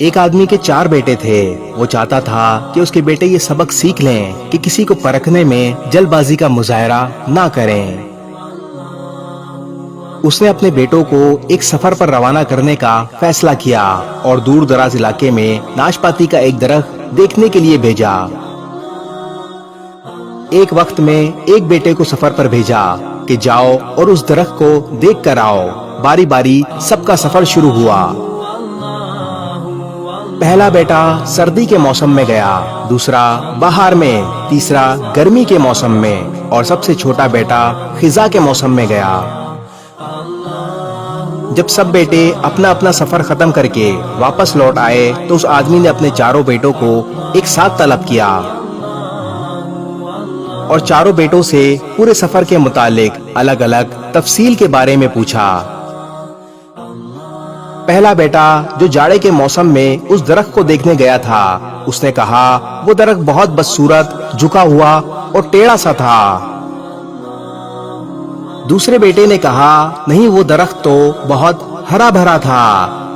ایک آدمی کے 4 بیٹے تھے۔ وہ چاہتا تھا کہ اس کے بیٹے یہ سبق سیکھ لیں کہ کسی کو پرکھنے میں جلد بازی کا مظاہرہ نہ کریں۔ اس نے اپنے بیٹوں کو ایک سفر پر روانہ کرنے کا فیصلہ کیا اور دور دراز علاقے میں ناشپاتی کا ایک درخت دیکھنے کے لیے بھیجا۔ ایک وقت میں ایک بیٹے کو سفر پر بھیجا کہ جاؤ اور اس درخت کو دیکھ کر آؤ۔ باری باری سب کا سفر شروع ہوا۔ پہلا بیٹا سردی کے موسم میں گیا، دوسرا بہار میں، تیسرا گرمی کے موسم میں اور سب سے چھوٹا بیٹا خزاں کے موسم میں گیا۔ جب سب بیٹے اپنا اپنا سفر ختم کر کے واپس لوٹ آئے تو اس آدمی نے اپنے 4 بیٹوں کو ایک ساتھ طلب کیا اور 4 بیٹوں سے پورے سفر کے متعلق الگ الگ تفصیل کے بارے میں پوچھا۔ پہلا بیٹا جو جاڑے کے موسم میں اس درخت کو دیکھنے گیا تھا، اس نے کہا وہ درخت بہت بدصورت، جھکا ہوا اور ٹیڑھا سا تھا۔ دوسرے بیٹے نے کہا نہیں، وہ درخت تو بہت ہرا بھرا تھا،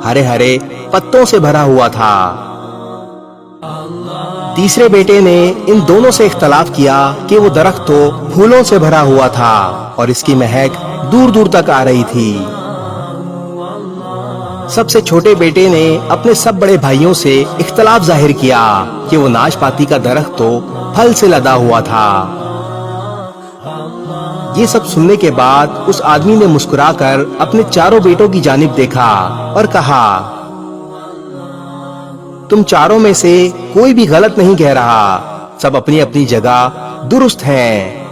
ہرے ہرے پتوں سے بھرا ہوا تھا۔ تیسرے بیٹے نے ان دونوں سے اختلاف کیا کہ وہ درخت تو پھولوں سے بھرا ہوا تھا اور اس کی مہک دور دور تک آ رہی تھی۔ سب سے چھوٹے بیٹے نے اپنے سب بڑے بھائیوں سے اختلاف ظاہر کیا کہ وہ ناشپاتی کا درخت تو پھل سے لدا ہوا تھا۔ یہ سب سننے کے بعد اس آدمی نے مسکرا کر اپنے 4 بیٹوں کی جانب دیکھا اور کہا تم 4 میں سے کوئی بھی غلط نہیں کہہ رہا، سب اپنی اپنی جگہ درست ہیں۔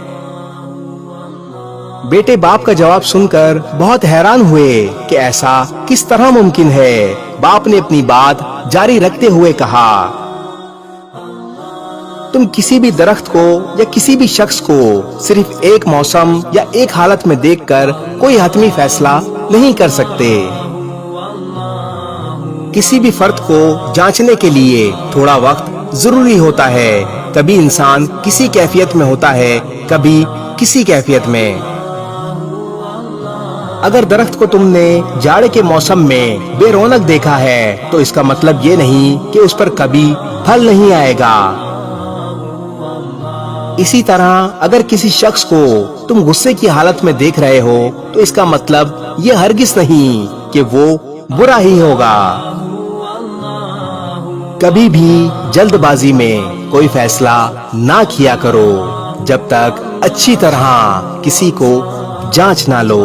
بیٹے باپ کا جواب سن کر بہت حیران ہوئے کہ ایسا کس طرح ممکن ہے۔ باپ نے اپنی بات جاری رکھتے ہوئے کہا تم کسی بھی درخت کو یا کسی بھی شخص کو صرف ایک موسم یا ایک حالت میں دیکھ کر کوئی حتمی فیصلہ نہیں کر سکتے۔ کسی بھی فرد کو جانچنے کے لیے تھوڑا وقت ضروری ہوتا ہے۔ کبھی انسان کسی کیفیت میں ہوتا ہے، کبھی کسی کیفیت میں۔ اگر درخت کو تم نے جاڑے کے موسم میں بے رونق دیکھا ہے تو اس کا مطلب یہ نہیں کہ اس پر کبھی پھل نہیں آئے گا۔ اسی طرح اگر کسی شخص کو تم غصے کی حالت میں دیکھ رہے ہو تو اس کا مطلب یہ ہرگز نہیں کہ وہ برا ہی ہوگا۔ کبھی بھی جلد بازی میں کوئی فیصلہ نہ کیا کرو جب تک اچھی طرح کسی کو جانچ نہ لو۔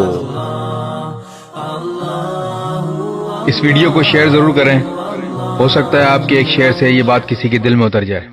اس ویڈیو کو شیئر ضرور کریں، ہو سکتا ہے آپ کے ایک شیئر سے یہ بات کسی کے دل میں اتر جائے۔